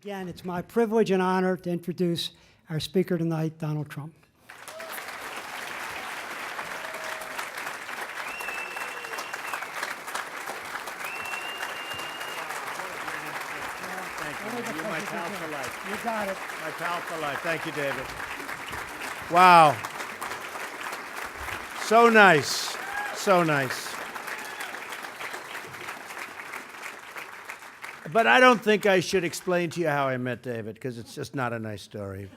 Again, it's my privilege and honor to introduce our speaker tonight, Donald Trump. Thank you. You're my pal for life. You got it. My pal for life. Thank you, David. Wow. So nice. So nice. But I don't think I should explain to you how I met David, because it's just not a nice story.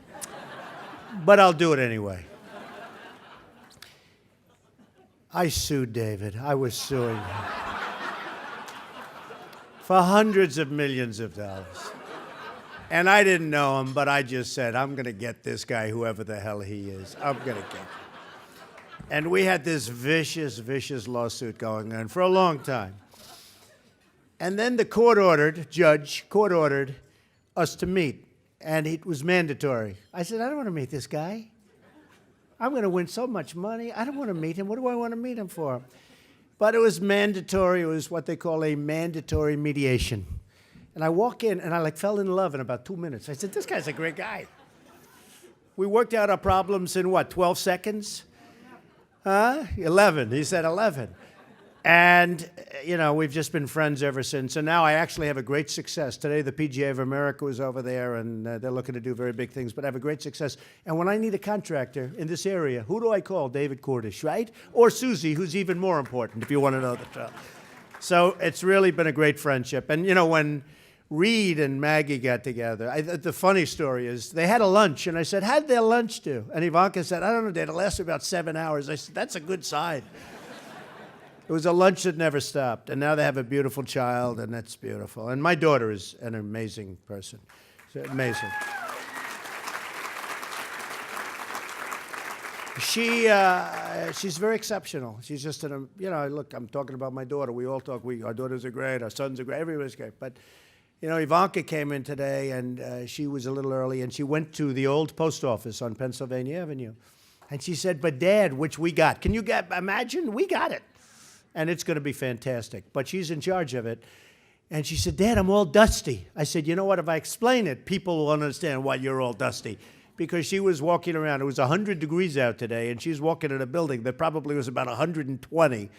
But I'll do it anyway. I sued David. I was suing him for hundreds of millions of dollars. And I didn't know him, but I just said, I'm going to get this guy, whoever the hell he is. I'm going to get him. And we had this vicious, vicious lawsuit going on for a long time. And then the judge court-ordered us to meet, and it was mandatory. I said, I don't want to meet this guy. I'm going to win so much money. I don't want to meet him. What do I want to meet him for? But it was mandatory. It was what they call a mandatory mediation. And I walk in, and I fell in love in about 2 minutes. I said, this guy's a great guy. We worked out our problems in, 12 seconds? 11. He said 11. And, we've just been friends ever since. And now I actually have a great success. Today, the PGA of America was over there, and they're looking to do very big things. But I have a great success. And when I need a contractor in this area, who do I call? David Cordish, right? Or Susie, who's even more important, if you want to know the truth. So it's really been a great friendship. And, when Reed and Maggie got together, the funny story is they had a lunch. And I said, how'd their lunch do? And Ivanka said, I don't know, Dad, it lasted about 7 hours. I said, that's a good sign. It was a lunch that never stopped, and now they have a beautiful child, and that's beautiful. And my daughter is an amazing person. She's amazing. She's very exceptional. She's just look, I'm talking about my daughter. We all talk. Our daughters are great. Our sons are great. Everybody's great. But, Ivanka came in today, and she was a little early, and she went to the old post office on Pennsylvania Avenue. And she said, but Dad, which we got. Can you imagine? We got it. And it's going to be fantastic. But she's in charge of it. And she said, Dad, I'm all dusty. I said, you know what? If I explain it, people will understand why you're all dusty. Because she was walking around. It was 100 degrees out today, and she's walking in a building that probably was about 120.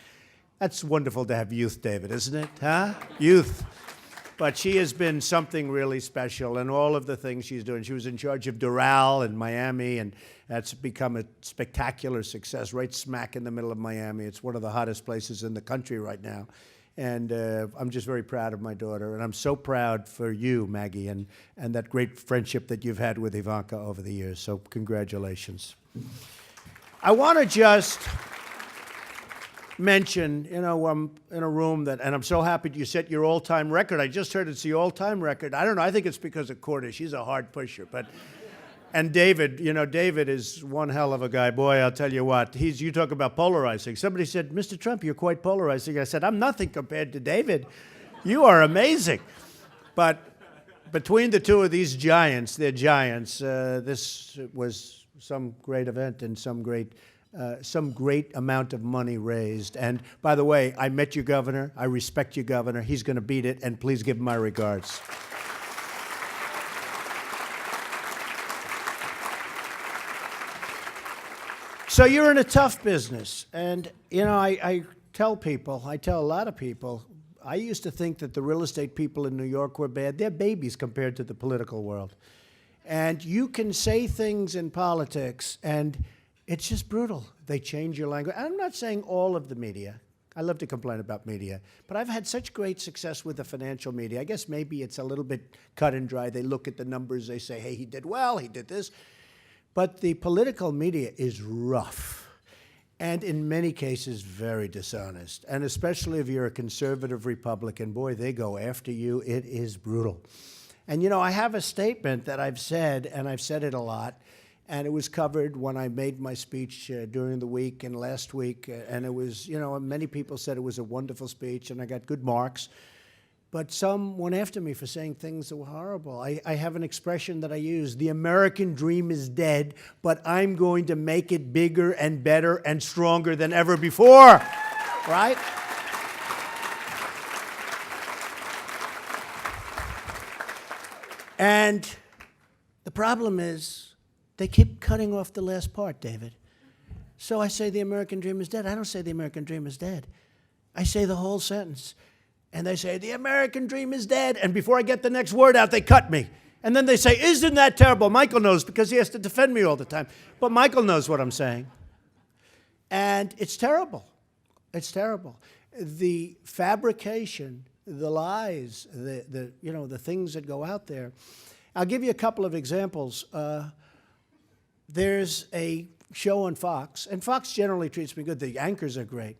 That's wonderful to have youth, David, isn't it? Huh? Youth. But she has been something really special, and all of the things she's doing. She was in charge of Doral in Miami, and that's become a spectacular success right smack in the middle of Miami. It's one of the hottest places in the country right now. And I'm just very proud of my daughter, and I'm so proud for you, Maggie, and that great friendship that you've had with Ivanka over the years. So congratulations. I want to just mention, I'm in a room and I'm so happy you set your all-time record. I just heard it's the all-time record. I don't know, I think it's because of Cordish. He's a hard pusher, and David, David is one hell of a guy. Boy, I'll tell you what, you talk about polarizing. Somebody said, Mr. Trump, you're quite polarizing. I said, I'm nothing compared to David. You are amazing. But between the two of these giants, they're giants, this was some great event and some great amount of money raised. And by the way, I met your governor. I respect your governor. He's going to beat it, and please give him my regards. So you're in a tough business. And, I tell a lot of people, I used to think that the real estate people in New York were bad. They're babies compared to the political world. And you can say things in politics, and it's just brutal. They change your language. I'm not saying all of the media. I love to complain about media. But I've had such great success with the financial media. I guess maybe it's a little bit cut and dry. They look at the numbers. They say, hey, he did well. He did this. But the political media is rough. And in many cases, very dishonest. And especially if you're a conservative Republican, boy, they go after you. It is brutal. And, I have a statement that I've said, and I've said it a lot. And it was covered when I made my speech during the week and last week. And it was, many people said it was a wonderful speech, and I got good marks. But some went after me for saying things that were horrible. I have an expression that I use, the American dream is dead, but I'm going to make it bigger and better and stronger than ever before, right? And the problem is they keep cutting off the last part, David. So I say the American dream is dead. I don't say the American dream is dead. I say the whole sentence. And they say, the American dream is dead. And before I get the next word out, they cut me. And then they say, isn't that terrible? Michael knows because he has to defend me all the time. But Michael knows what I'm saying. And it's terrible. It's terrible. The fabrication, the lies, the things that go out there. I'll give you a couple of examples. There's a show on Fox, and Fox generally treats me good. The anchors are great.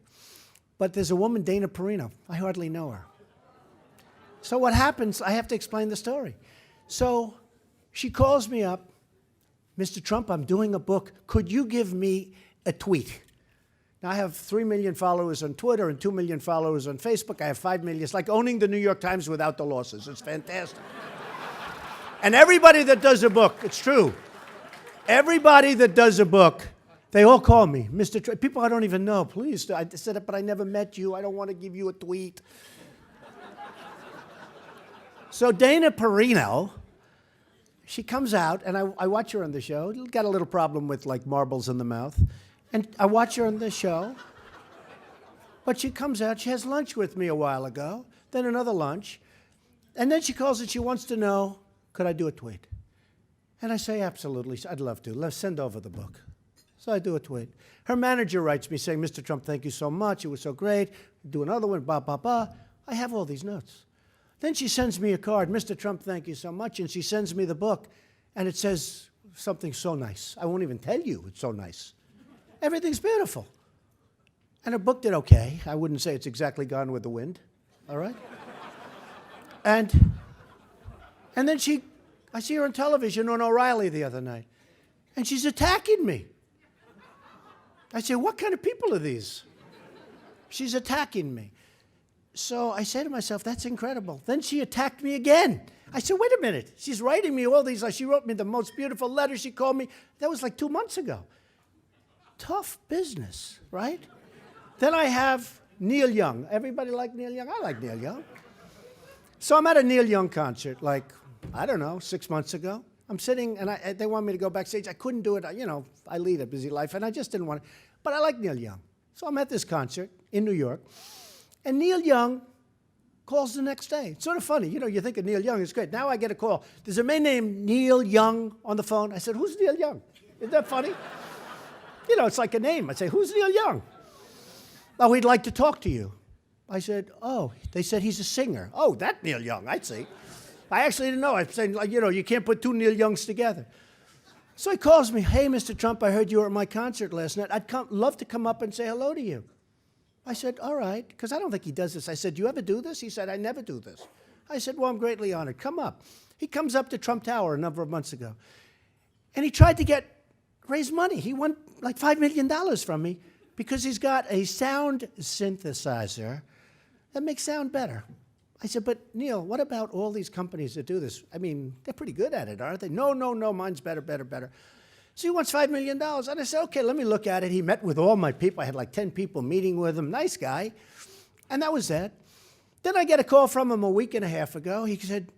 But there's a woman, Dana Perino. I hardly know her. So what happens, I have to explain the story. So she calls me up, Mr. Trump, I'm doing a book. Could you give me a tweet? Now, I have 3 million followers on Twitter and 2 million followers on Facebook. I have 5 million. It's like owning the New York Times without the losses. It's fantastic. And everybody that does a book, it's true. Everybody that does a book, they all call me, Mr. Trump. People I don't even know, please. I said, but I never met you. I don't want to give you a tweet. So Dana Perino, she comes out, and I watch her on the show. Got a little problem with, like, marbles in the mouth. And I watch her on the show. But she comes out. She has lunch with me a while ago, then another lunch. And then she calls and she wants to know, could I do a tweet? And I say, absolutely. I'd love to. Let's send over the book. So I do a tweet. Her manager writes me saying, Mr. Trump, thank you so much. It was so great. Do another one, blah, blah, blah. I have all these notes. Then she sends me a card. Mr. Trump, thank you so much. And she sends me the book. And it says something so nice. I won't even tell you it's so nice. Everything's beautiful. And her book did okay. I wouldn't say it's exactly Gone with the Wind. All right? And then I see her on television on O'Reilly the other night. And she's attacking me. I say, what kind of people are these? She's attacking me. So I say to myself, that's incredible. Then she attacked me again. I said, wait a minute. She's writing me all these. She wrote me the most beautiful letter. She called me. That was like 2 months ago. Tough business, right? Then I have Neil Young. Everybody like Neil Young? I like Neil Young. So I'm at a Neil Young concert, like, I don't know, 6 months ago. I'm sitting, and they want me to go backstage. I couldn't do it. I lead a busy life, and I just didn't want to. But I like Neil Young. So I'm at this concert in New York, and Neil Young calls the next day. It's sort of funny. You think of Neil Young, it's great. Now I get a call. There's a man named Neil Young on the phone. I said, who's Neil Young? Isn't that funny? It's like a name. I say, who's Neil Young? Oh, he'd like to talk to you. I said, oh. They said he's a singer. Oh, that Neil Young, I see. I actually didn't know. I'm saying, you can't put 2 Neil Youngs together. So he calls me, hey, Mr. Trump, I heard you were at my concert last night. I'd love to come up and say hello to you. I said, all right, because I don't think he does this. I said, do you ever do this? He said, I never do this. I said, well, I'm greatly honored. Come up. He comes up to Trump Tower a number of months ago. And he tried to raise money. He won like $5 million from me because he's got a sound synthesizer that makes sound better. I said, but Neil, what about all these companies that do this? I mean, they're pretty good at it, aren't they? No, mine's better. So he wants $5 million. And I said, okay, let me look at it. He met with all my people. I had like 10 people meeting with him. Nice guy. And that was that. Then I get a call from him a week and a half ago. He said,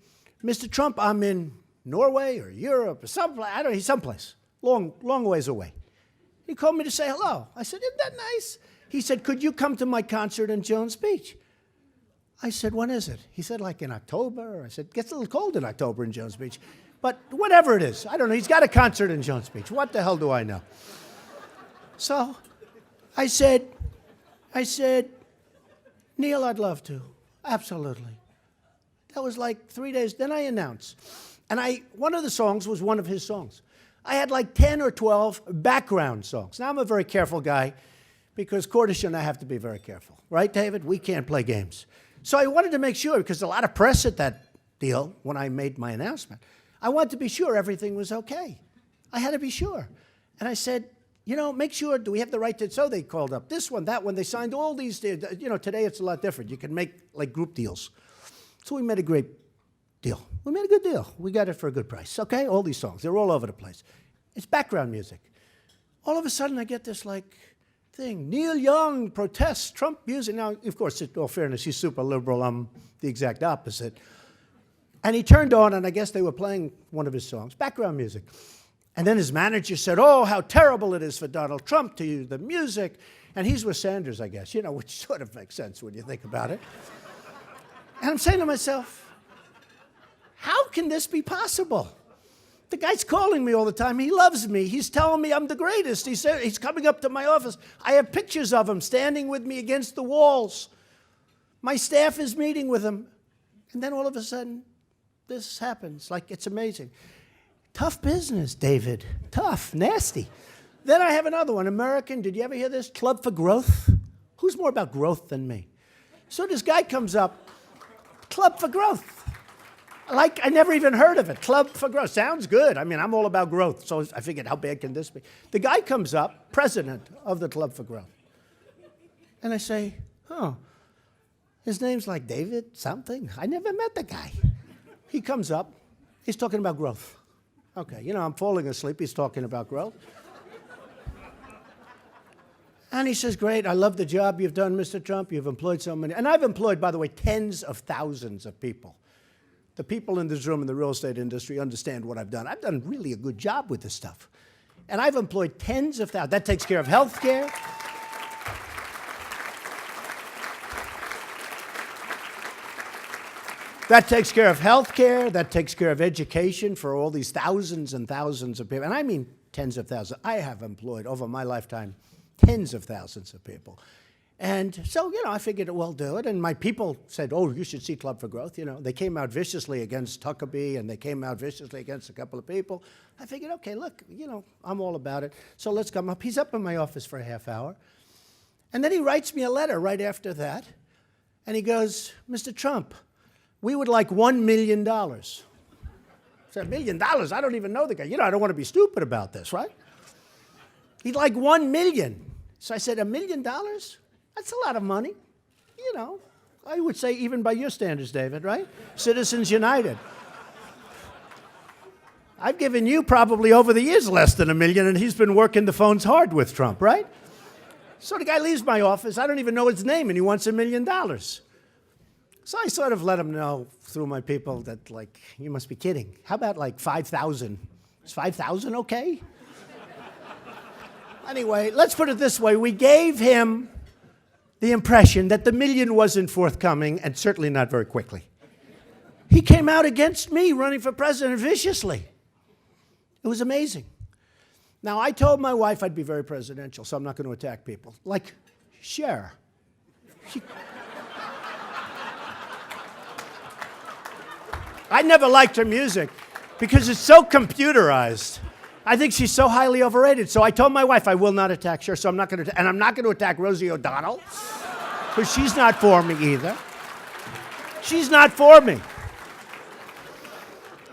Mr. Trump, I'm in Norway or Europe or someplace. I don't know, he's someplace, long ways away. He called me to say hello. I said, isn't that nice? He said, could you come to my concert in Jones Beach? I said, when is it? He said, like in October. I said, it gets a little cold in October in Jones Beach. But whatever it is, I don't know. He's got a concert in Jones Beach. What the hell do I know? So I said, Neil, I'd love to. Absolutely. That was like 3 days. Then I announced. And one of the songs was one of his songs. I had like 10 or 12 background songs. Now, I'm a very careful guy because Cordish and I have to be very careful. Right, David? We can't play games. So I wanted to make sure, because a lot of press at that deal when I made my announcement, I wanted to be sure everything was okay. I had to be sure. And I said, make sure, do we have the right to, so they called up this one, that one, they signed all these, today it's a lot different. You can make like group deals. So we made a great deal. We made a good deal. We got it for a good price, okay? All these songs, they're all over the place. It's background music. All of a sudden I get this like thing. Neil Young protests Trump music. Now, of course, in all fairness, he's super liberal. I'm the exact opposite. And he turned on, and I guess they were playing one of his songs, background music. And then his manager said, oh, how terrible it is for Donald Trump to use the music. And he's with Sanders, I guess, you know, which sort of makes sense when you think about it. And I'm saying to myself, how can this be possible? The guy's calling me all the time. He loves me. He's telling me I'm the greatest. He's coming up to my office. I have pictures of him standing with me against the walls. My staff is meeting with him. And then all of a sudden, this happens. Like, it's amazing. Tough business, David. Tough, nasty. Then I have another one. American, did you ever hear this? Club for Growth. Who's more about growth than me? So this guy comes up, Club for Growth. Like, I never even heard of it. Club for Growth. Sounds good. I mean, I'm all about growth. So I figured, how bad can this be? The guy comes up, president of the Club for Growth. And I say, oh, his name's like David something. I never met the guy. He comes up. He's talking about growth. Okay, you know, I'm falling asleep. He's talking about growth. And he says, great, I love the job you've done, Mr. Trump. You've employed so many. And I've employed, by the way, tens of thousands of people. The people in this room in the real estate industry understand what I've done. I've done really a good job with this stuff. And I've employed tens of thousands. That takes care of health care. That takes care of health care. That takes care of education for all these thousands and thousands of people. And I mean tens of thousands. I have employed, over my lifetime, tens of thousands of people. And so, you know, I figured, well, do it. And my people said, oh, you should see Club for Growth. You know, they came out viciously against Huckabee, and they came out viciously against a couple of people. I figured, okay, look, you know, I'm all about it. So let's come up. He's up in my office for a half hour. And then he writes me a letter right after that. And he goes, Mr. Trump, we would like $1 million. I said, $1 million? I don't even know the guy. You know, I don't want to be stupid about this, right? He'd like $1 million. So I said, $1 million? That's a lot of money. You know, I would say even by your standards, David, right? Citizens United. I've given you probably over the years less than $1 million, and he's been working the phones hard with Trump, right? So the guy leaves my office. I don't even know his name, and he wants $1 million. So I sort of let him know through my people that, like, you must be kidding. How about like 5,000? Is 5,000 okay? Anyway, let's put it this way. We gave him the impression that the $1 million wasn't forthcoming, and certainly not very quickly. He came out against me running for president viciously. It was amazing. Now, I told my wife I'd be very presidential, so I'm not going to attack people. Like Cher. I never liked her music because it's so computerized. I think she's so highly overrated. So I told my wife I will not attack her, so I'm not going to, and I'm not going to attack Rosie O'Donnell, because she's not for me either. She's not for me.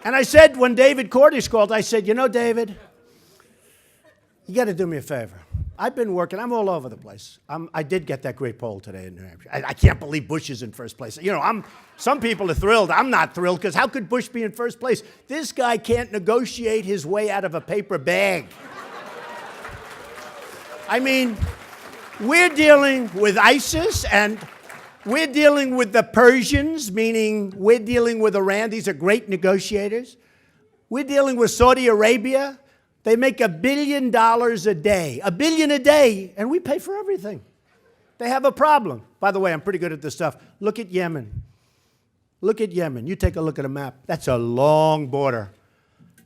And I said, when David Cordish called, I said, you know, David, you got to do me a favor. I've been working. I'm all over the place. I did get that great poll today in New Hampshire. I can't believe Bush is in first place. You know, some people are thrilled. I'm not thrilled, because how could Bush be in first place? This guy can't negotiate his way out of a paper bag. I mean, we're dealing with ISIS, and we're dealing with the Persians, meaning we're dealing with Iran. These are great negotiators. We're dealing with Saudi Arabia. They make $1 billion a day. $1 billion a day, and we pay for everything. They have a problem. By the way, I'm pretty good at this stuff. Look at Yemen. Look at Yemen. You take a look at a map. That's a long border.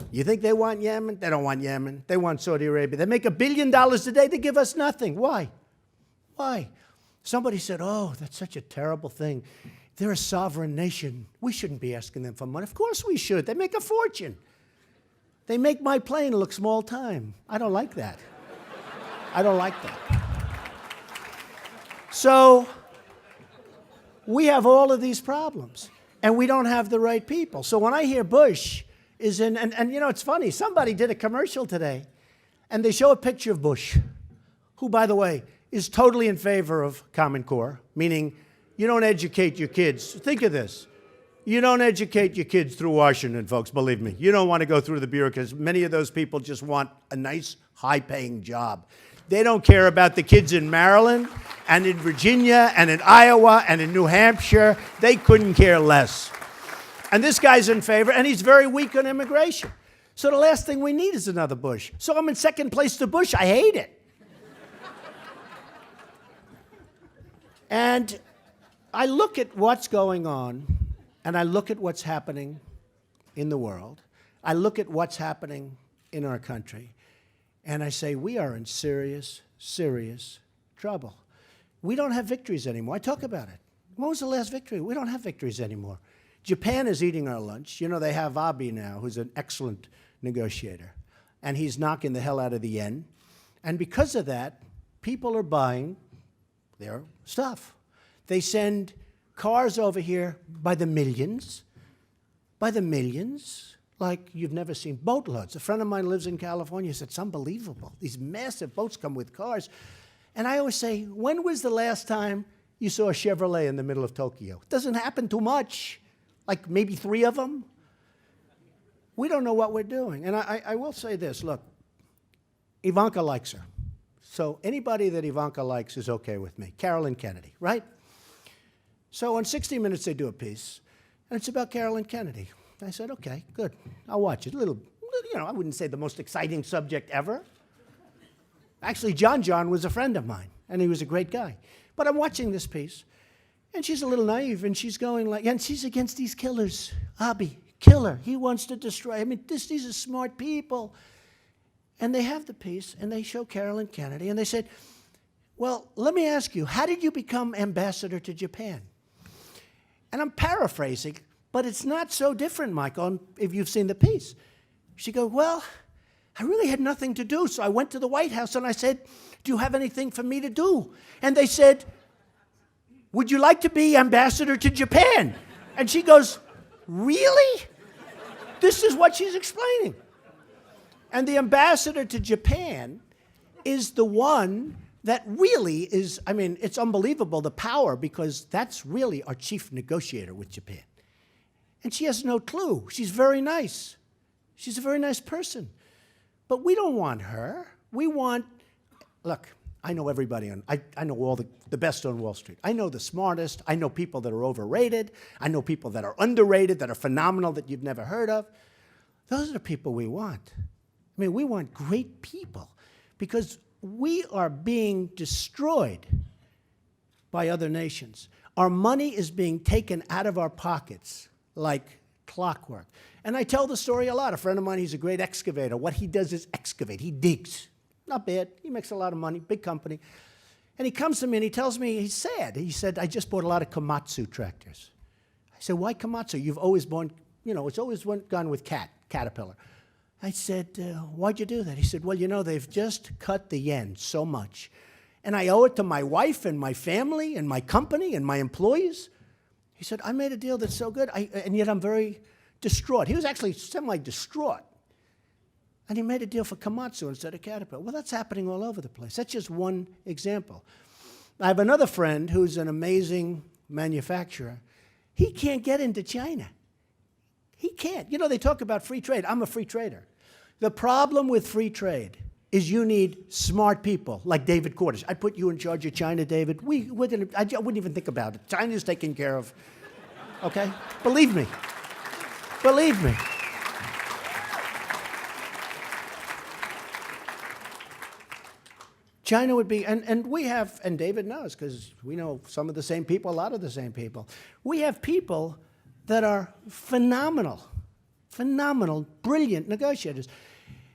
You think they want Yemen? They don't want Yemen. They want Saudi Arabia. They make $1 billion a day. They give us nothing. Why? Why? Somebody said, oh, that's such a terrible thing. They're a sovereign nation. We shouldn't be asking them for money. Of course we should. They make a fortune. They make my plane look small time. I don't like that. I don't like that. So we have all of these problems, and we don't have the right people. So when I hear Bush is in, and you know, it's funny, somebody did a commercial today, and they show a picture of Bush, who, by the way, is totally in favor of Common Core, meaning you don't educate your kids. Think of this. You don't educate your kids through Washington, folks, believe me. You don't want to go through the bureaucracy. Many of those people just want a nice, high-paying job. They don't care about the kids in Maryland and in Virginia and in Iowa and in New Hampshire. They couldn't care less. And this guy's in favor, and he's very weak on immigration. So the last thing we need is another Bush. So I'm in second place to Bush. I hate it. And I look at what's going on, and I look at what's happening in the world. I look at what's happening in our country, and I say, we are in serious, serious trouble. We don't have victories anymore. I talk about it. When was the last victory? We don't have victories anymore. Japan is eating our lunch. You know, they have Abe now, who's an excellent negotiator, and he's knocking the hell out of the yen. And because of that, people are buying their stuff. They send cars over here by the millions, like you've never seen. Boatloads. A friend of mine lives in California. He said, it's unbelievable. These massive boats come with cars. And I always say, when was the last time you saw a Chevrolet in the middle of Tokyo? It doesn't happen too much, like maybe 3 of them. We don't know what we're doing. And I will say this, look, Ivanka likes her. So anybody that Ivanka likes is okay with me. Carolyn Kennedy, right? So on 60 Minutes, they do a piece, and it's about Carolyn Kennedy. I said, okay, good. I'll watch it. A little, you know, I wouldn't say the most exciting subject ever. Actually, John was a friend of mine, and he was a great guy. But I'm watching this piece, and she's a little naive, and she's going like, and she's against these killers. Abe, killer. He wants to destroy. I mean, these are smart people. And they have the piece, and they show Carolyn Kennedy, and they said, well, let me ask you, how did you become ambassador to Japan? And I'm paraphrasing, but it's not so different, Michael, if you've seen the piece. She goes, well, I really had nothing to do, so I went to the White House, and I said, do you have anything for me to do? And they said, would you like to be ambassador to Japan? And she goes, really? This is what she's explaining. And the ambassador to Japan is the one that really is, I mean, it's unbelievable, the power, because that's really our chief negotiator with Japan. And she has no clue. She's very nice. She's a very nice person. But we don't want her. We want, look, I know everybody I know all the best on Wall Street. I know the smartest. I know people that are overrated. I know people that are underrated, that are phenomenal, that you've never heard of. Those are the people we want. I mean, we want great people because we are being destroyed by other nations. Our money is being taken out of our pockets like clockwork. And I tell the story a lot. A friend of mine, he's a great excavator. What he does is excavate. He digs. Not bad. He makes a lot of money, big company. And he comes to me and he tells me, he's sad. He said, I just bought a lot of Komatsu tractors. I said, why Komatsu? You've always bought, you know, it's always gone with Caterpillar. I said, why'd you do that? He said, well, you know, they've just cut the yen so much. And I owe it to my wife and my family and my company and my employees. He said, I made a deal that's so good, and yet I'm very distraught. He was actually semi-distraught. And he made a deal for Komatsu instead of Caterpillar. Well, that's happening all over the place. That's just one example. I have another friend who's an amazing manufacturer. He can't get into China. He can't. You know, they talk about free trade. I'm a free trader. The problem with free trade is you need smart people like David Cordes. I put you in charge of China, David. I wouldn't even think about it. China's taken care of. Okay? Believe me. Believe me. China would be, and we have, and David knows, because we know some of the same people, a lot of the same people. We have people that are phenomenal, brilliant negotiators.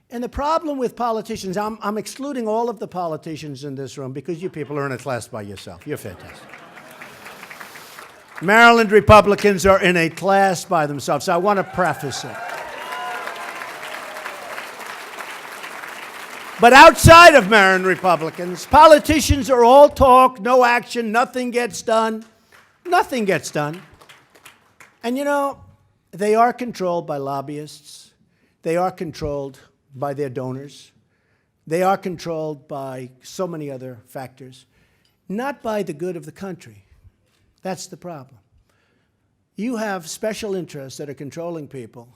And the problem with politicians, I'm excluding all of the politicians in this room because you people are in a class by yourself. You're fantastic. Maryland Republicans are in a class by themselves, so I want to preface it. But outside of Maryland Republicans, politicians are all talk, no action, nothing gets done. Nothing gets done. And you know, they are controlled by lobbyists. They are controlled by their donors. They are controlled by so many other factors, not by the good of the country. That's the problem. You have special interests that are controlling people,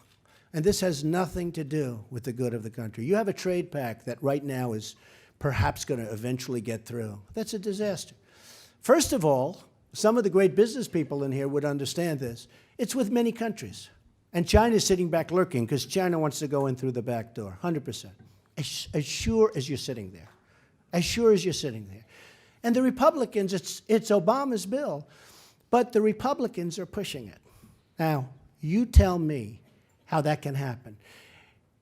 and this has nothing to do with the good of the country. You have a trade pact that right now is perhaps going to eventually get through. That's a disaster. First of all, some of the great business people in here would understand this. It's with many countries. And China's sitting back lurking because China wants to go in through the back door, 100%. As sure as you're sitting there. As sure as you're sitting there. And the Republicans, it's Obama's bill, but the Republicans are pushing it. Now, you tell me how that can happen.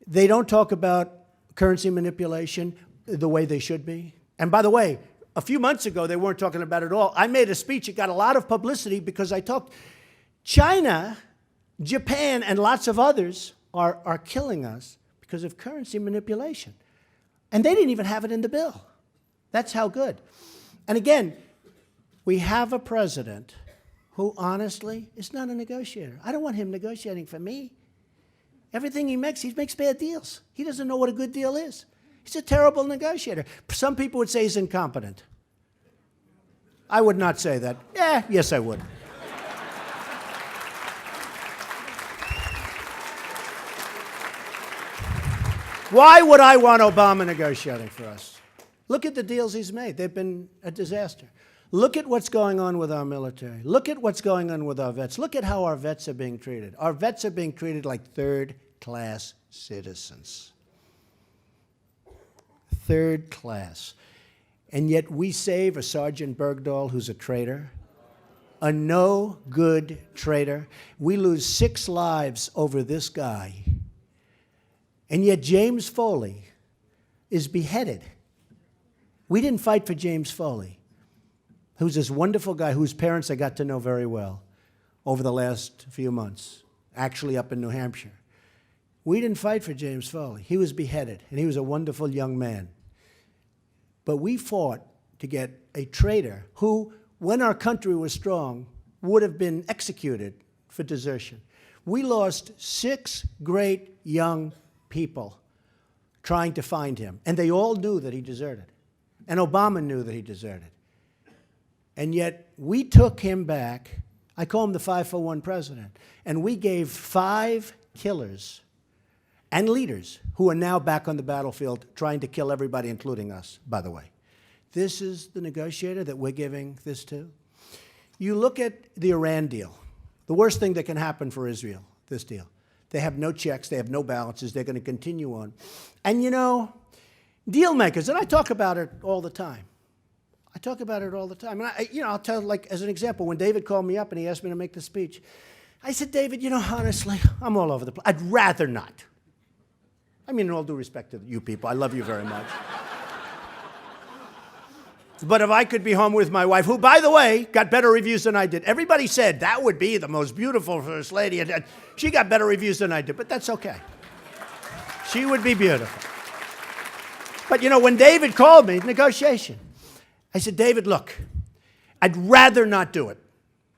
They don't talk about currency manipulation the way they should be. And by the way, a few months ago, they weren't talking about it at all. I made a speech. It got a lot of publicity because I talked. China, Japan, and lots of others are killing us because of currency manipulation. And they didn't even have it in the bill. That's how good. And again, we have a president who honestly is not a negotiator. I don't want him negotiating for me. Everything he makes bad deals. He doesn't know what a good deal is. He's a terrible negotiator. Some people would say he's incompetent. I would not say that. Yes, I would. Why would I want Obama negotiating for us? Look at the deals he's made. They've been a disaster. Look at what's going on with our military. Look at what's going on with our vets. Look at how our vets are being treated. Our vets are being treated like third-class citizens. Third class. And yet we save a Sergeant Bergdahl who's a traitor, a no-good traitor. We lose 6 lives over this guy. And yet James Foley is beheaded. We didn't fight for James Foley, who's this wonderful guy whose parents I got to know very well over the last few months, actually up in New Hampshire. We didn't fight for James Foley. He was beheaded, and he was a wonderful young man. But we fought to get a traitor who, when our country was strong, would have been executed for desertion. We lost 6 great young people trying to find him, and they all knew that he deserted. And Obama knew that he deserted. And yet we took him back. I call him the 5-for-1 president. And we gave 5 killers and leaders who are now back on the battlefield trying to kill everybody, including us, by the way. This is the negotiator that we're giving this to. You look at the Iran deal, the worst thing that can happen for Israel, this deal. They have no checks. They have no balances. They're going to continue on. And, you know, deal makers, and I talk about it all the time. I talk about it all the time. And, I'll tell, like, as an example, when David called me up and he asked me to make the speech, I said, David, honestly, I'm all over the place. I'd rather not. I mean, in all due respect to you people, I love you very much. But if I could be home with my wife, who, by the way, got better reviews than I did. Everybody said that would be the most beautiful first lady. And she got better reviews than I did, but that's okay. She would be beautiful. But, when David called me, negotiation, I said, David, look, I'd rather not do it.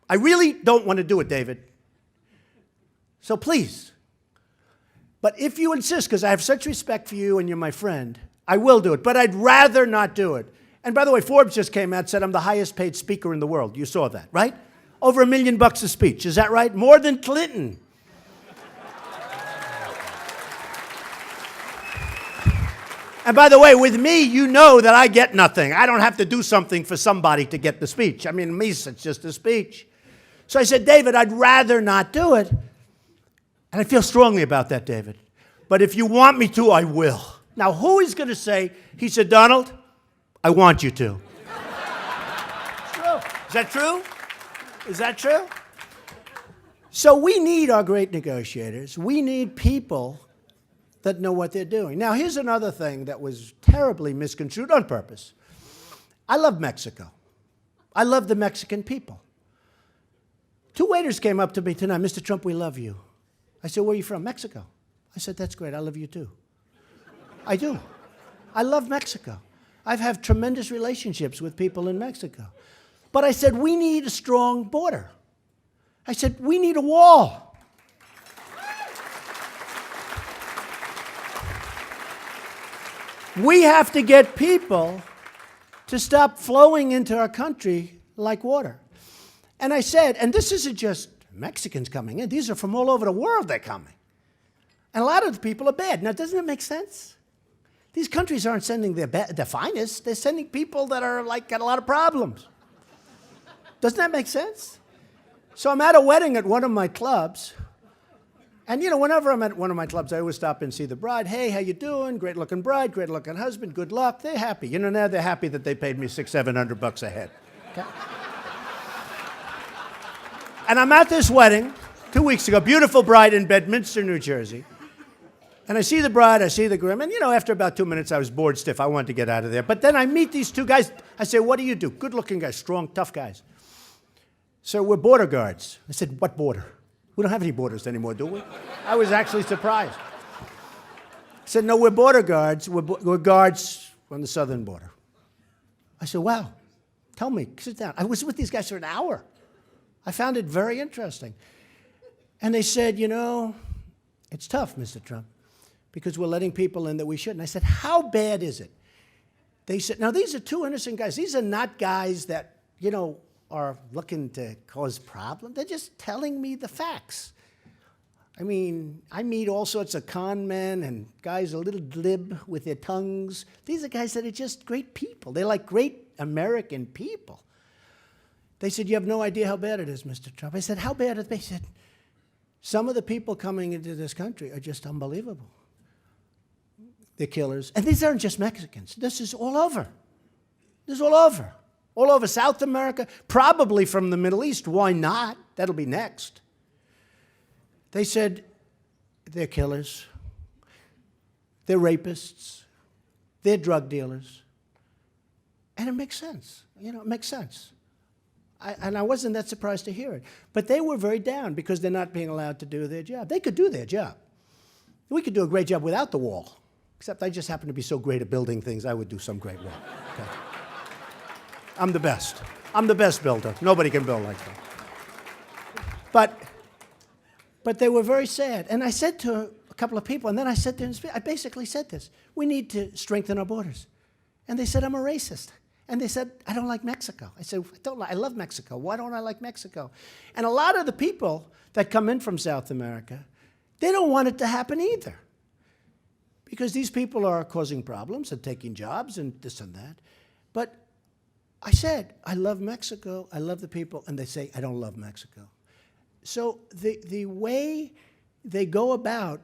I really don't want to do it, David. So please. But if you insist, because I have such respect for you and you're my friend, I will do it. But I'd rather not do it. And by the way, Forbes just came out and said I'm the highest paid speaker in the world. You saw that, right? Over $1 million a speech. Is that right? More than Clinton. And by the way, with me, you know that I get nothing. I don't have to do something for somebody to get the speech. I mean, me, it's just a speech. So I said, David, I'd rather not do it. And I feel strongly about that, David. But if you want me to, I will. Now, who is going to say, he said, Donald, I want you to. It's true. Is that true? Is that true? So we need our great negotiators. We need people that know what they're doing. Now, here's another thing that was terribly misconstrued on purpose. I love Mexico. I love the Mexican people. 2 waiters came up to me tonight. Mr. Trump, we love you. I said, where are you from? Mexico. I said, that's great. I love you too. I do. I love Mexico. I've had tremendous relationships with people in Mexico. But I said, we need a strong border. I said, we need a wall. We have to get people to stop flowing into our country like water. And I said, and this isn't just Mexicans coming in. These are from all over the world they're coming. And a lot of the people are bad. Now, doesn't it make sense? These countries aren't sending their finest. They're sending people that are, got a lot of problems. Doesn't that make sense? So I'm at a wedding at one of my clubs, And, you know, whenever I'm at one of my clubs, I always stop and see the bride. Hey, how you doing? Great-looking bride, great-looking husband, good luck. They're happy. You know, now they're happy that they paid me $600-700 a head. Okay? And I'm at this wedding 2 weeks ago, beautiful bride in Bedminster, New Jersey. And I see the bride, I see the groom, and, you know, after about 2 minutes, I was bored stiff. I wanted to get out of there. But then I meet these two guys. I say, what do you do? Good-looking guys, strong, tough guys. So we're border guards. I said, what border? We don't have any borders anymore, do we? I was actually surprised. I said, no, we're border guards. We're guards on the southern border. I said, wow, tell me, sit down. I was with these guys for an hour. I found it very interesting. And they said, you know, it's tough, Mr. Trump, because we're letting people in that we shouldn't. I said, how bad is it? They said, now, these are two innocent guys. These are not guys that, you know, are looking to cause problems. They're just telling me the facts. I mean, I meet all sorts of con men and guys a little glib with their tongues. These are guys that are just great people. They're like great American people. They said, you have no idea how bad it is, Mr. Trump. I said, how bad is it? They said, some of the people coming into this country are just unbelievable. They're killers. And these aren't just Mexicans. This is all over. This is all over. All over South America, probably from the Middle East. Why not? That'll be next. They said they're killers, they're rapists, they're drug dealers. And it makes sense. You know, it makes sense. And I wasn't that surprised to hear it. But they were very down because they're not being allowed to do their job. They could do their job. We could do a great job without the wall, except I just happen to be so great at building things, I would do some great work. Okay. I'm the best. I'm the best builder. Nobody can build like that. But they were very sad. And I said to a couple of people, and then I said to them, I basically said this, we need to strengthen our borders. And they said, I'm a racist. And they said, I don't like Mexico. I said, I love Mexico. Why don't I like Mexico? And a lot of the people that come in from South America, they don't want it to happen either. Because these people are causing problems and taking jobs and this and that. But I said, I love Mexico, I love the people, and they say, I don't love Mexico. So the way they go about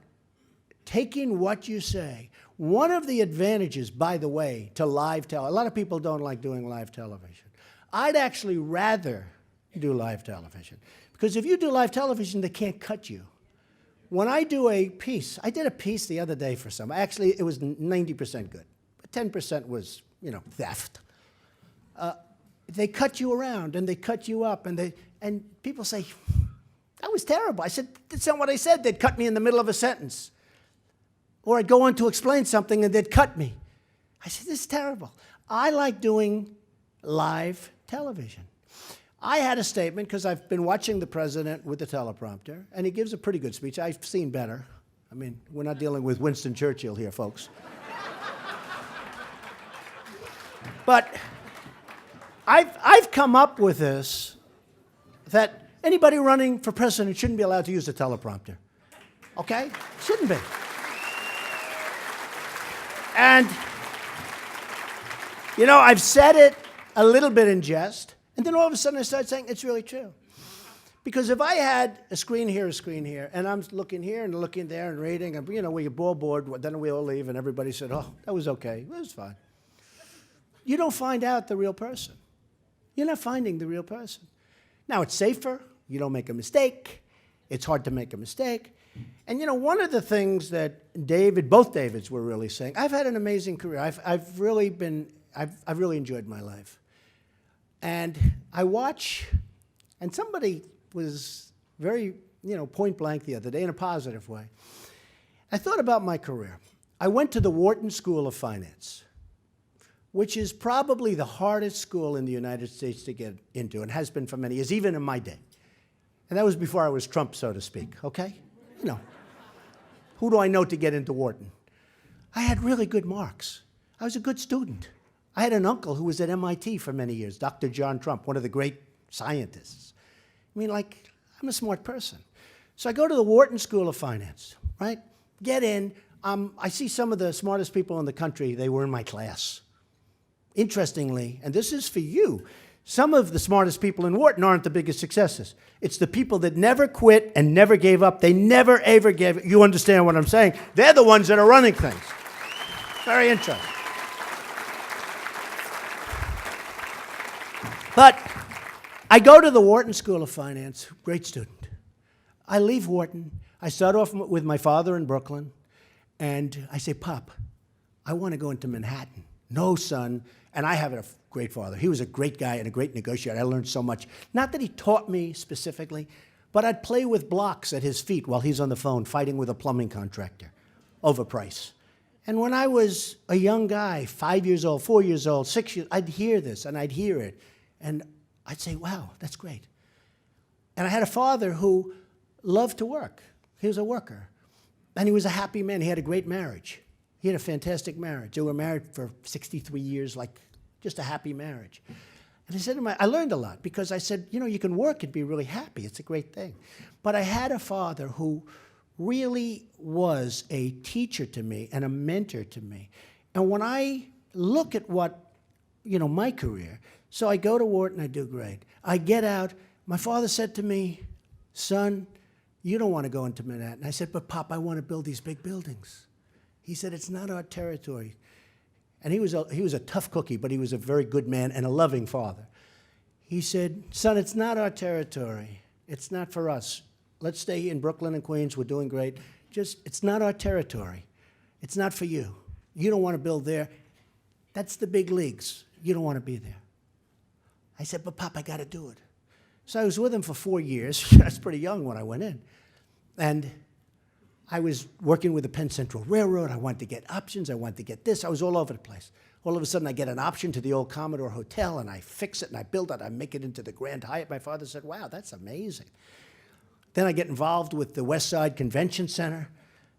taking what you say, one of the advantages, by the way, to live television, a lot of people don't like doing live television. I'd actually rather do live television. Because if you do live television, they can't cut you. When I do a piece, I did a piece the other day for some. Actually, it was 90% good. But 10% was, you know, theft. They cut you around and they cut you up and people say, that was terrible. I said, that's not what I said. They'd cut me in the middle of a sentence. Or I'd go on to explain something and they'd cut me. I said, this is terrible. I like doing live television. I had a statement because I've been watching the president with the teleprompter, and he gives a pretty good speech. I've seen better. I mean, we're not dealing with Winston Churchill here, folks. But I've come up with this, that anybody running for president shouldn't be allowed to use a teleprompter. Okay? Shouldn't be. And, you know, I've said it a little bit in jest, and then all of a sudden I started saying it's really true. Because if I had a screen here, and I'm looking here and looking there and reading, and, you know, we get all bored, then we all leave, and everybody said, oh, that was okay. It was fine. You don't find out the real person. You're not finding the real person. Now, it's safer. You don't make a mistake. It's hard to make a mistake. And, you know, one of the things that both Davids were really saying, I've had an amazing career. I've really enjoyed my life. And I watch, and somebody was very, you know, point blank the other day in a positive way. I thought about my career. I went to the Wharton School of Finance, which is probably the hardest school in the United States to get into, and has been for many years, even in my day. And that was before I was Trump, so to speak, okay? You know, who do I know to get into Wharton? I had really good marks. I was a good student. I had an uncle who was at MIT for many years, Dr. John Trump, one of the great scientists. I mean, like, I'm a smart person. So I go to the Wharton School of Finance, right? Get in. I see some of the smartest people in the country. They were in my class. Interestingly, and this is for you, Some of the smartest people in Wharton aren't the biggest successes. It's the people that never quit and never gave up. They never, ever gave. You understand what I'm saying? They're the ones that are running things. Very interesting. But I go to the Wharton School of Finance, great student. I leave Wharton. I start off with my father in Brooklyn, and I say, Pop, I want to go into Manhattan. No, son. And I have a great father. He was a great guy and a great negotiator. I learned so much. Not that he taught me specifically, but I'd play with blocks at his feet while he's on the phone fighting with a plumbing contractor over price. And when I was a young guy, 5 years old, 4 years old, 6 years, I'd hear this and I'd hear it. And I'd say, wow, that's great. And I had a father who loved to work. He was a worker. And he was a happy man. He had a great marriage. He had a fantastic marriage. They were married for 63 years, like just a happy marriage. And I said to him, I learned a lot because I said, you know, you can work and be really happy. It's a great thing. But I had a father who really was a teacher to me and a mentor to me. And when I look at what, you know, my career, so I go to Wharton, I do great. I get out. My father said to me, son, you don't want to go into Manhattan. I said, but Pop, I want to build these big buildings. He said, it's not our territory. And he was a tough cookie, but he was a very good man and a loving father. He said, son, it's not our territory. It's not for us. Let's stay in Brooklyn and Queens. We're doing great. Just, it's not our territory. It's not for you. You don't want to build there. That's the big leagues. You don't want to be there. I said, but Pop, I got to do it. So I was with him for 4 years. I was pretty young when I went in. And I was working with the Penn Central Railroad. I wanted to get options. I wanted to get this. I was all over the place. All of a sudden, I get an option to the old Commodore Hotel, and I fix it, and I build it. I make it into the Grand Hyatt. My father said, wow, that's amazing. Then I get involved with the West Side Convention Center,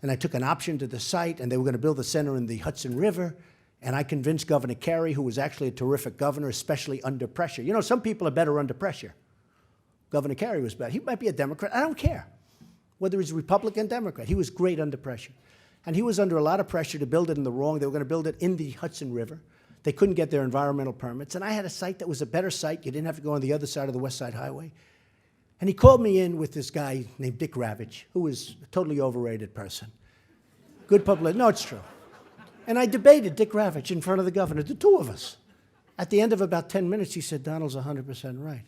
and I took an option to the site, and they were going to build a center in the Hudson River, and I convinced Governor Carey, who was actually a terrific governor, especially under pressure. You know, some people are better under pressure. Governor Carey was better. He might be a Democrat. I don't care whether he's Republican, Democrat. He was great under pressure. And he was under a lot of pressure to build it in the wrong. They were going to build it in the Hudson River. They couldn't get their environmental permits. And I had a site that was a better site. You didn't have to go on the other side of the West Side Highway. And he called me in with this guy named Dick Ravitch, who was a totally overrated person. Good public. No, it's true. And I debated Dick Ravitch in front of the governor, the two of us. At the end of about 10 minutes, he said, Donald's 100% right.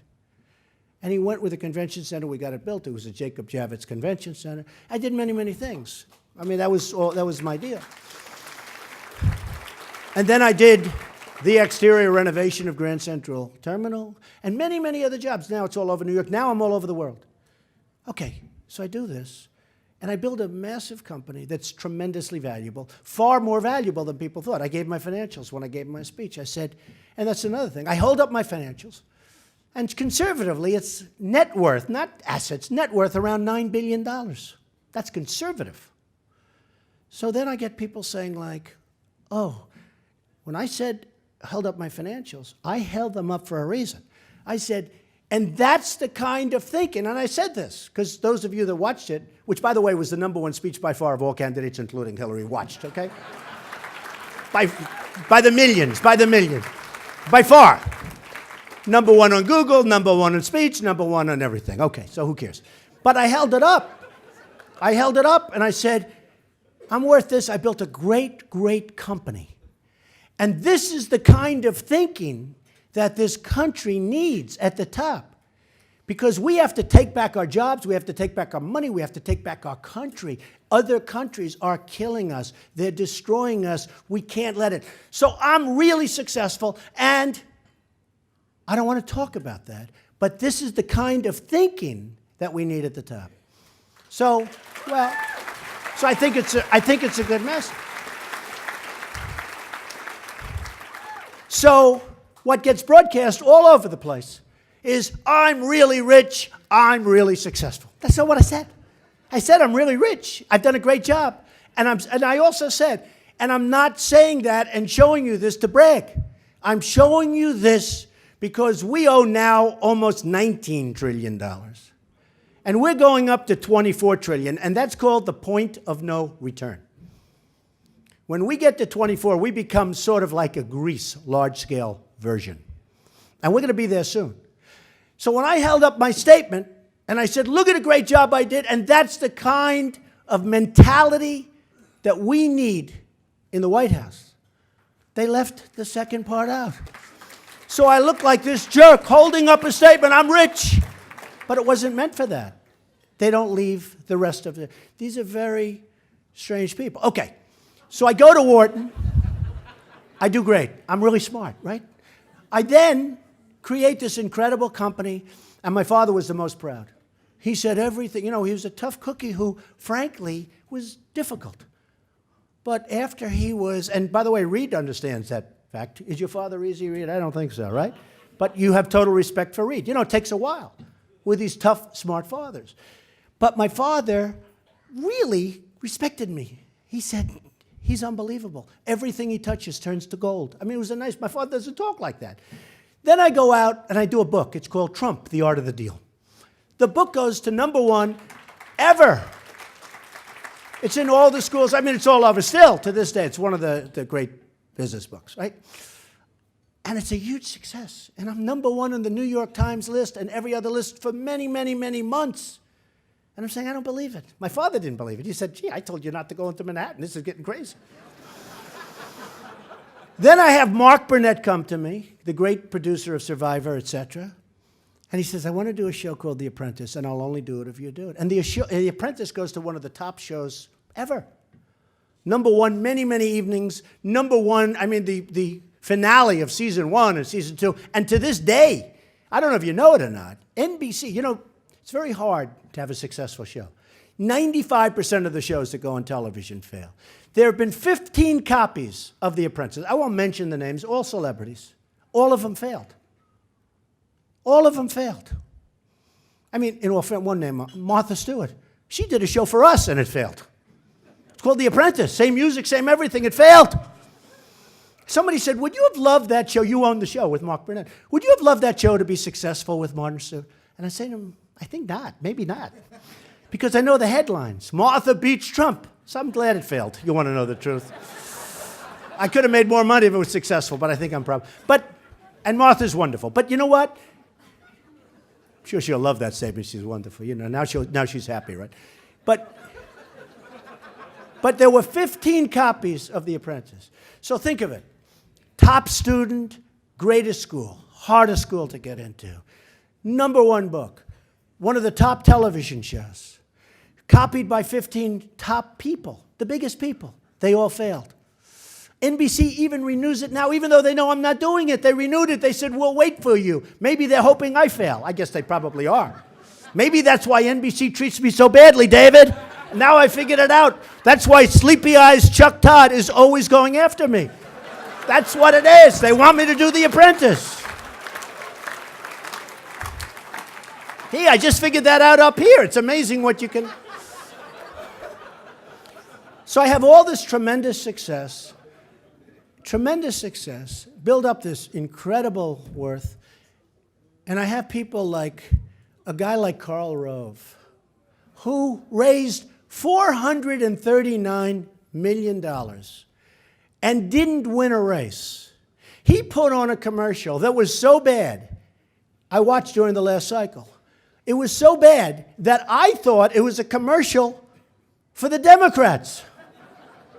And he went with the convention center. We got it built. It was a Jacob Javits Convention Center. I did many, many things. I mean, that was my deal. And then I did the exterior renovation of Grand Central Terminal and many, many other jobs. Now it's all over New York. Now I'm all over the world. Okay, so I do this, and I build a massive company that's tremendously valuable, far more valuable than people thought. I gave my financials when I gave my speech. I said, and that's another thing. I hold up my financials. And conservatively, it's net worth, not assets, net worth around $9 billion. That's conservative. So then I get people saying like, oh, when I said held up my financials, I held them up for a reason. I said, and that's the kind of thinking, and I said this, because those of you that watched it, which by the way was the #1 speech by far of all candidates, including Hillary, watched, okay? by the millions, by far. #1 on Google, #1 on speech, #1 on everything. Okay, so who cares? But I held it up. I held it up and I said, I'm worth this. I built a great, great company. And this is the kind of thinking that this country needs at the top. Because we have to take back our jobs, we have to take back our money, we have to take back our country. Other countries are killing us. They're destroying us. We can't let it. So I'm really successful, and I don't want to talk about that, but this is the kind of thinking that we need at the top. So, well, so I think it's a good message. So what gets broadcast all over the place is I'm really rich, I'm really successful. That's not what I said. I said I'm really rich. I've done a great job. And I also said, and I'm not saying that and showing you this to brag. I'm showing you this because we owe now almost $19 trillion. And we're going up to $24 trillion, and that's called the point of no return. When we get to 24, we become sort of like a Greece large-scale version. And we're going to be there soon. So when I held up my statement and I said, look at the great job I did, and that's the kind of mentality that we need in the White House, they left the second part out. So I look like this jerk holding up a statement, I'm rich. But it wasn't meant for that. They don't leave the rest of it. These are very strange people. Okay, so I go to Wharton. I do great. I'm really smart, right? I then create this incredible company, and my father was the most proud. He said everything. You know, he was a tough cookie who, frankly, was difficult. But after he was, and by the way, Reed understands that fact. Is your father easy, Reed? I don't think so, right? But you have total respect for Reed. You know, it takes a while with these tough, smart fathers. But my father really respected me. He said, he's unbelievable. Everything he touches turns to gold. I mean, it was my father doesn't talk like that. Then I go out and I do a book. It's called Trump, The Art of the Deal. The book goes to #1 ever. It's in all the schools. I mean, it's all over still to this day. It's one of the great business books, right? And it's a huge success. And I'm #1 on the New York Times list and every other list for many, many, many months. And I'm saying, I don't believe it. My father didn't believe it. He said, gee, I told you not to go into Manhattan. This is getting crazy. Then I have Mark Burnett come to me, the great producer of Survivor, etc. And he says, I want to do a show called The Apprentice, and I'll only do it if you do it. And The Apprentice goes to one of the top shows ever. #1, many, many evenings. #1, I mean, the finale of season 1 and season 2. And to this day, I don't know if you know it or not, NBC, you know, it's very hard to have a successful show. 95% of the shows that go on television fail. There have been 15 copies of The Apprentice. I won't mention the names, all celebrities. All of them failed. All of them failed. I mean, in all fairness, one name, Martha Stewart. She did a show for us and it failed. It's called The Apprentice. Same music, same everything. It failed. Somebody said, would you have loved that show? You owned the show with Mark Burnett. Would you have loved that show to be successful with Martha Stewart? And I say to him, I think not. Maybe not. Because I know the headlines. Martha beats Trump. So I'm glad it failed. You want to know the truth. I could have made more money if it was successful, but I think I'm proud. And Martha's wonderful. But you know what? I'm sure she'll love that statement. She's wonderful. You know, now she's happy, right? But there were 15 copies of The Apprentice. So think of it. Top student, greatest school, hardest school to get into. #1 book. One of the top television shows. Copied by 15 top people, the biggest people. They all failed. NBC even renews it now, even though they know I'm not doing it. They renewed it. They said, we'll wait for you. Maybe they're hoping I fail. I guess they probably are. Maybe that's why NBC treats me so badly, David. Now I figured it out. That's why Sleepy Eyes Chuck Todd is always going after me. That's what it is. They want me to do The Apprentice. Hey, I just figured that out up here. It's amazing what you can... So I have all this tremendous success, build up this incredible worth, and I have people like a guy like Karl Rove, who raised $439 million and didn't win a race. He put on a commercial that was so bad, I watched during the last cycle. It was so bad that I thought it was a commercial for the Democrats.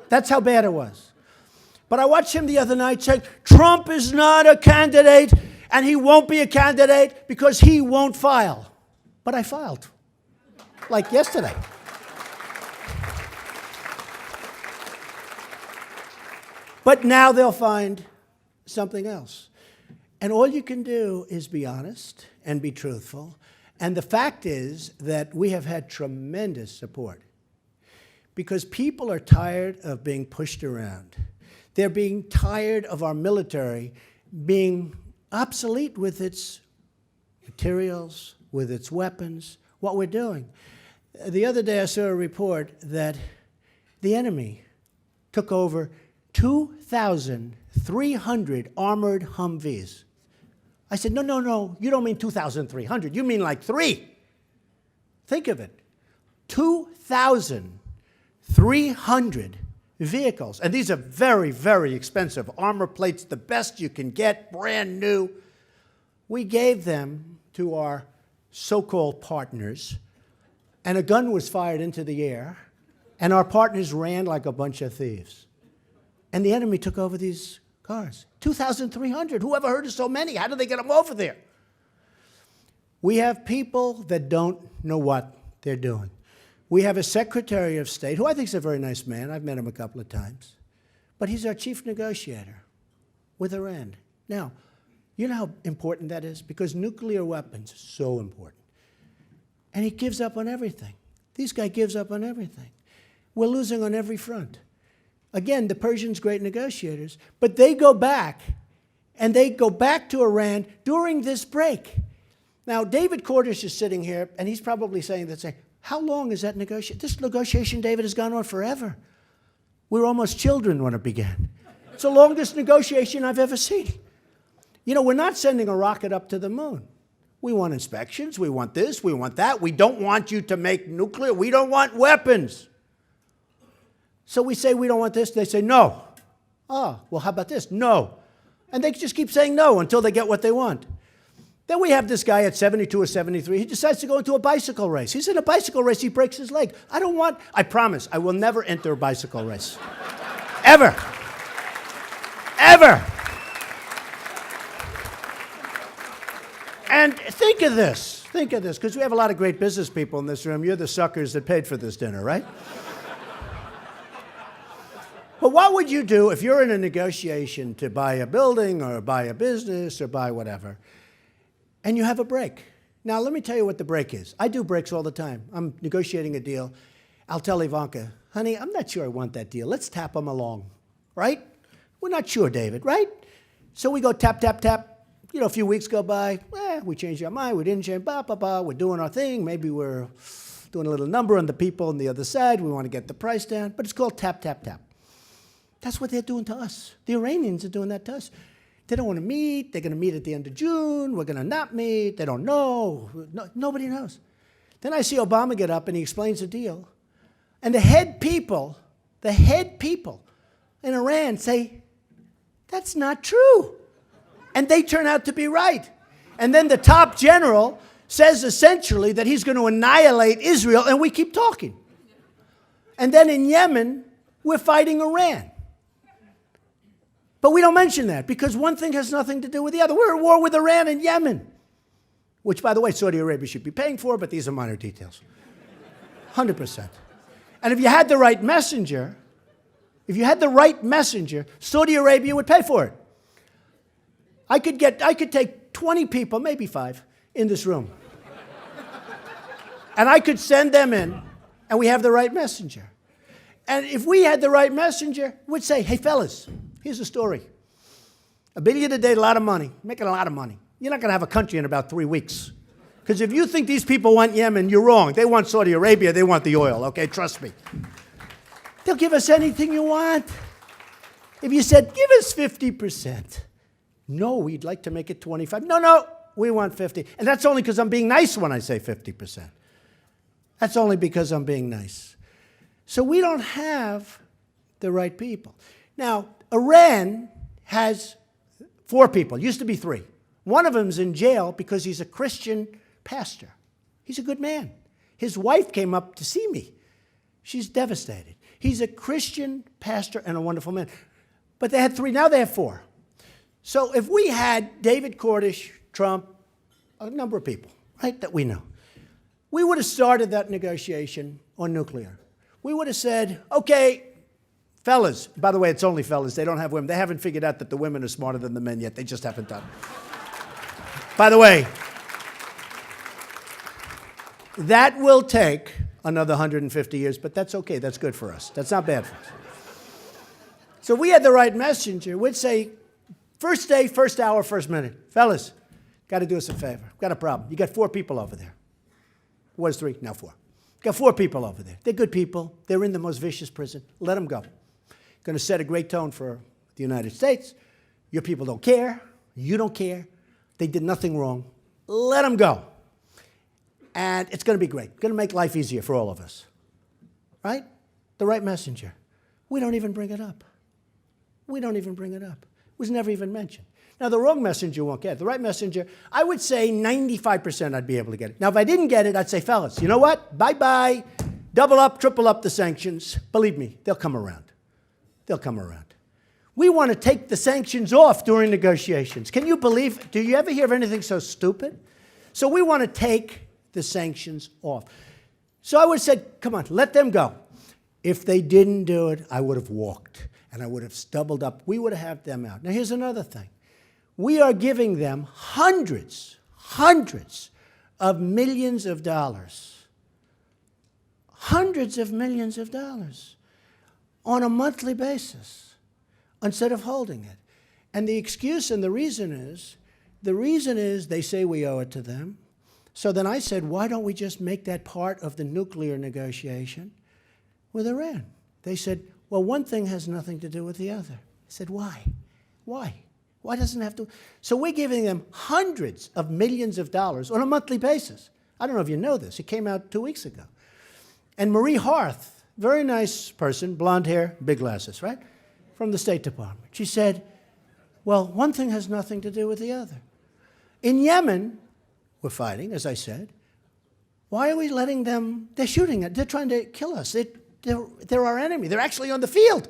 That's how bad it was. But I watched him the other night say, Trump is not a candidate, and he won't be a candidate because he won't file. But I filed, like yesterday. But now they'll find something else. And all you can do is be honest and be truthful. And the fact is that we have had tremendous support. Because people are tired of being pushed around. They're being tired of our military being obsolete with its materials, with its weapons, what we're doing. The other day I saw a report that the enemy took over 2,300 armored Humvees. I said, no, you don't mean 2,300, you mean like 3. Think of it, 2,300 vehicles. And these are very, very expensive armor plates, the best you can get, brand new. We gave them to our so-called partners, and a gun was fired into the air, and our partners ran like a bunch of thieves. And the enemy took over these cars. 2,300. Who ever heard of so many? How did they get them over there? We have people that don't know what they're doing. We have a Secretary of State, who I think is a very nice man. I've met him a couple of times. But he's our chief negotiator with Iran. Now, you know how important that is? Because nuclear weapons are so important. And he gives up on everything. This guy gives up on everything. We're losing on every front. Again, the Persians, great negotiators, but they go back, and they go back to Iran during this break. Now, David Cordish is sitting here, and he's probably saying, how long is that negotiation? This negotiation, David, has gone on forever. We were almost children when it began. It's the longest negotiation I've ever seen. You know, we're not sending a rocket up to the moon. We want inspections. We want this. We want that. We don't want you to make nuclear. We don't want weapons. So we say we don't want this. They say no. Oh, well, how about this? No. And they just keep saying no until they get what they want. Then we have this guy at 72 or 73. He decides to go into a bicycle race. He's in a bicycle race. He breaks his leg. I promise, I will never enter a bicycle race. Ever. Ever. And think of this, because we have a lot of great business people in this room. You're the suckers that paid for this dinner, right? But what would you do if you're in a negotiation to buy a building or buy a business or buy whatever, and you have a break? Now, let me tell you what the break is. I do breaks all the time. I'm negotiating a deal. I'll tell Ivanka, honey, I'm not sure I want that deal. Let's tap them along, right? We're not sure, David, right? So we go tap, tap, tap. You know, a few weeks go by. We changed our mind. We didn't change. We're doing our thing. Maybe we're doing a little number on the people on the other side. We want to get the price down. But it's called tap, tap, tap. That's what they're doing to us. The Iranians are doing that to us. They don't want to meet. They're going to meet at the end of June. We're going to not meet. They don't know. Nobody knows. Then I see Obama get up and he explains the deal. And the head people in Iran say, that's not true. And they turn out to be right. And then the top general says essentially that he's going to annihilate Israel, and we keep talking. And then in Yemen, we're fighting Iran. But we don't mention that because one thing has nothing to do with the other. We're at war with Iran and Yemen, which, by the way, Saudi Arabia should be paying for, but these are minor details. 100%. And if you had the right messenger, Saudi Arabia would pay for it. I could take 20 people, maybe 5, in this room. And I could send them in, and we have the right messenger. And if we had the right messenger, we'd say, hey, fellas, here's a story. $1 billion a day, a lot of money, making a lot of money. You're not going to have a country in about 3 weeks. Because if you think these people want Yemen, you're wrong. They want Saudi Arabia. They want the oil, okay? Trust me. They'll give us anything you want. If you said, give us 50%. No, we'd like to make it 25. No, we want 50. And that's only because I'm being nice when I say 50%. That's only because I'm being nice. So we don't have the right people. Now, Iran has 4 people. Used to be 3. One of them's in jail because he's a Christian pastor. He's a good man. His wife came up to see me. She's devastated. He's a Christian pastor and a wonderful man. But they had 3. Now they have 4. So if we had David Cordish, Trump, a number of people, right, that we know, we would have started that negotiation on nuclear. We would have said, okay, fellas, by the way, it's only fellas. They don't have women. They haven't figured out that the women are smarter than the men yet. They just haven't done it. By the way, that will take another 150 years, but that's okay. That's good for us. That's not bad for us. So if we had the right messenger, we'd say, first day, first hour, first minute. Fellas, got to do us a favor. Got a problem. You got 4 people over there. It was 3, now 4. Got 4 people over there. They're good people. They're in the most vicious prison. Let them go. Going to set a great tone for the United States. Your people don't care. You don't care. They did nothing wrong. Let them go. And it's going to be great. Going to make life easier for all of us. Right? The right messenger. We don't even bring it up. We was never even mentioned. Now, the wrong messenger won't get it. The right messenger, I would say 95% I'd be able to get it. Now, if I didn't get it, I'd say, fellas, you know what? Bye-bye. Double up, triple up the sanctions. Believe me, they'll come around. They'll come around. We want to take the sanctions off during negotiations. Can you believe? Do you ever hear of anything so stupid? So we want to take the sanctions off. So I would have said, come on, let them go. If they didn't do it, I would have walked, and I would have doubled up. We would have had them out. Now, here's another thing. We are giving them hundreds of millions of dollars, hundreds of millions of dollars on a monthly basis instead of holding it. And the excuse and the reason is they say we owe it to them. So then I said, why don't we just make that part of the nuclear negotiation with Iran? They said, well, one thing has nothing to do with the other. I said, why? Why? Why doesn't it have to? So we're giving them hundreds of millions of dollars on a monthly basis. I don't know if you know this. It came out 2 weeks ago. And Marie Harth, very nice person, blonde hair, big glasses, right? From the State Department. She said, well, one thing has nothing to do with the other. In Yemen, we're fighting, as I said. Why are we letting them? They're shooting it. They're trying to kill us. They're our enemy. They're actually on the field.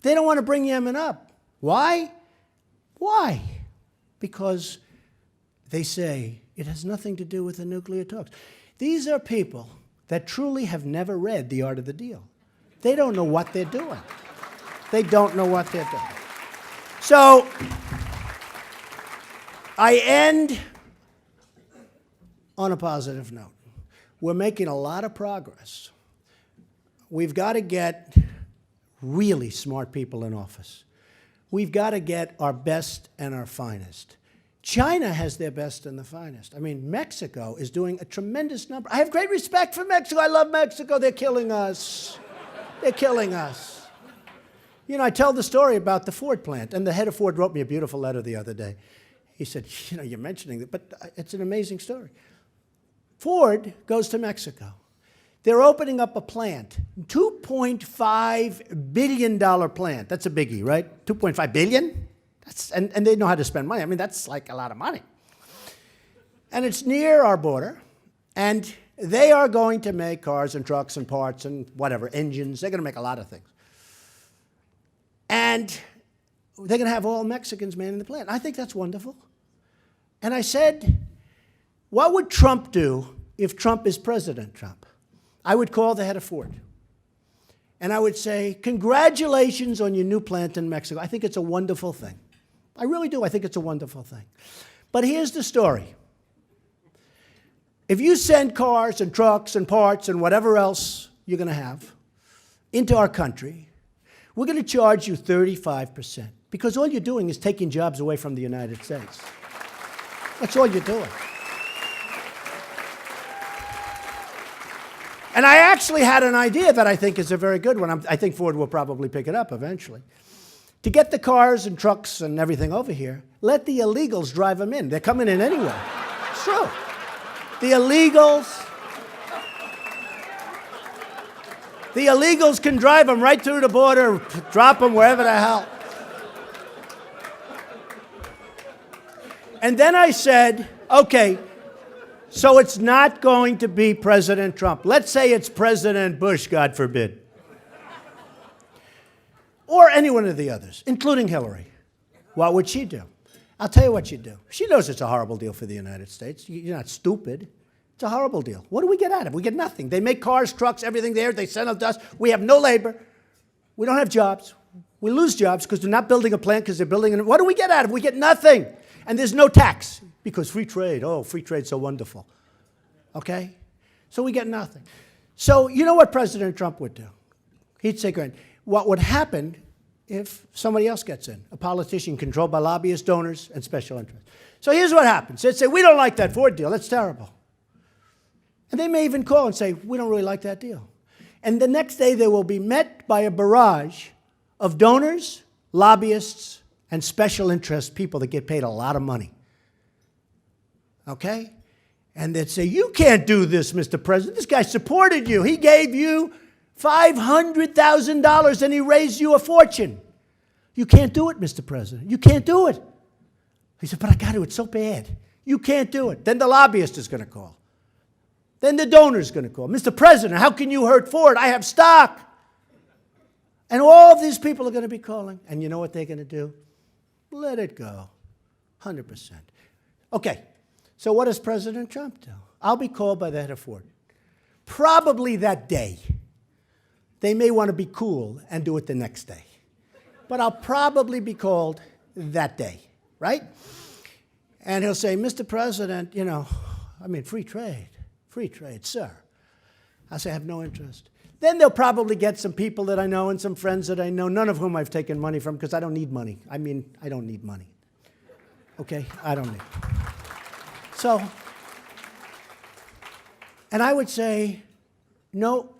They don't want to bring Yemen up. Why? Why? Because they say it has nothing to do with the nuclear talks. These are people that truly have never read The Art of the Deal. They don't know what they're doing. They don't know what they're doing. So I end on a positive note. We're making a lot of progress. We've got to get really smart people in office. We've got to get our best and our finest. China has their best and the finest. I mean, Mexico is doing a tremendous number. I have great respect for Mexico. I love Mexico. They're killing us. They're killing us. You know, I tell the story about the Ford plant, and the head of Ford wrote me a beautiful letter the other day. He said, you know, you're mentioning it, but it's an amazing story. Ford goes to Mexico. They're opening up a plant, $2.5 billion plant. That's a biggie, right? $2.5 billion? And they know how to spend money. I mean, that's like a lot of money. And it's near our border, and they are going to make cars and trucks and parts and whatever, engines. They're going to make a lot of things. And they're going to have all Mexicans manning the plant. I think that's wonderful. And I said, what would Trump do if Trump is President Trump? I would call the head of Ford. And I would say, congratulations on your new plant in Mexico. I think it's a wonderful thing. I really do. I think it's a wonderful thing. But here's the story. If you send cars and trucks and parts and whatever else you're going to have into our country, we're going to charge you 35%. Because all you're doing is taking jobs away from the United States. That's all you're doing. And I actually had an idea that I think is a very good one. I think Ford will probably pick it up eventually. To get the cars and trucks and everything over here, let the illegals drive them in. They're coming in anyway. It's true. The illegals can drive them right through the border, drop them wherever the hell. And then I said, okay, so it's not going to be President Trump. Let's say it's President Bush, God forbid. Or any one of the others, including Hillary. What would she do? I'll tell you what she'd do. She knows it's a horrible deal for the United States. You're not stupid. It's a horrible deal. What do we get out of it? We get nothing. They make cars, trucks, everything there. They send them to us. We have no labor. We don't have jobs. We lose jobs because they're not building a plant because they're building it. What do we get out of it? We get nothing. And there's no tax because free trade. Oh, free trade's so wonderful. Okay? So we get nothing. So you know what President Trump would do? He'd say, great. What would happen if somebody else gets in? A politician controlled by lobbyists, donors, and special interests. So here's what happens. They'd say, we don't like that Ford deal. That's terrible. And they may even call and say, we don't really like that deal. And the next day they will be met by a barrage of donors, lobbyists, and special interest people that get paid a lot of money. Okay? And they'd say, you can't do this, Mr. President. This guy supported you. He gave you $500,000 and he raised you a fortune. You can't do it, Mr. President. You can't do it. He said, but I got to. It's so bad. You can't do it. Then the lobbyist is going to call. Then the donor is going to call. Mr. President, how can you hurt Ford? I have stock. And all of these people are going to be calling. And you know what they're going to do? Let it go. 100%. Okay. So what does President Trump do? I'll be called by the head of Ford. Probably that day. They may want to be cool and do it the next day. But I'll probably be called that day, right? And he'll say, Mr. President, you know, I mean, free trade, sir. I say, I have no interest. Then they'll probably get some people that I know and some friends that I know, none of whom I've taken money from because I don't need money. I mean, I don't need money. Okay? I don't need it. So, and I would say, no,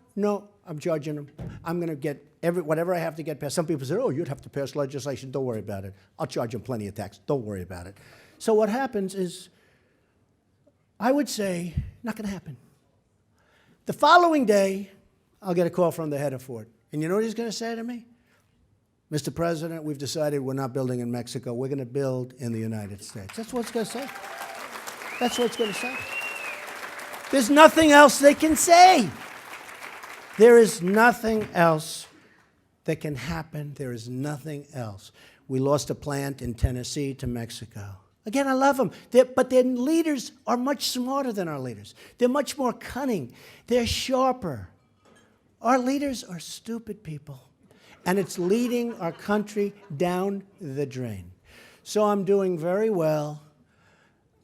I'm charging them. I'm going to get whatever I have to get passed. Some people say, oh, you'd have to pass legislation. Don't worry about it. I'll charge them plenty of tax. Don't worry about it. So what happens is, I would say, not going to happen. The following day, I'll get a call from the head of Ford. And you know what he's going to say to me? Mr. President, we've decided we're not building in Mexico. We're going to build in the United States. That's what it's going to say. That's what it's going to say. There's nothing else they can say. There is nothing else that can happen. There is nothing else. We lost a plant in Tennessee to Mexico. Again, I love them, but their leaders are much smarter than our leaders. They're much more cunning. They're sharper. Our leaders are stupid people, and it's leading our country down the drain. So I'm doing very well.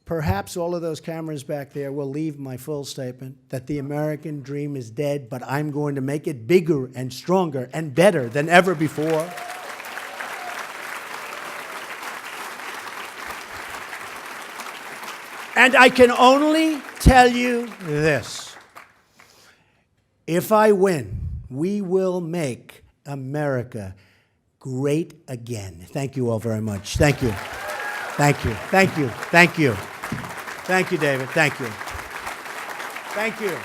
Perhaps all of those cameras back there will leave my full statement that the American dream is dead, but I'm going to make it bigger and stronger and better than ever before. And I can only tell you this. If I win, we will make America great again. Thank you all very much. Thank you. Thank you. Thank you. Thank you. Thank you, David. Thank you. Thank you.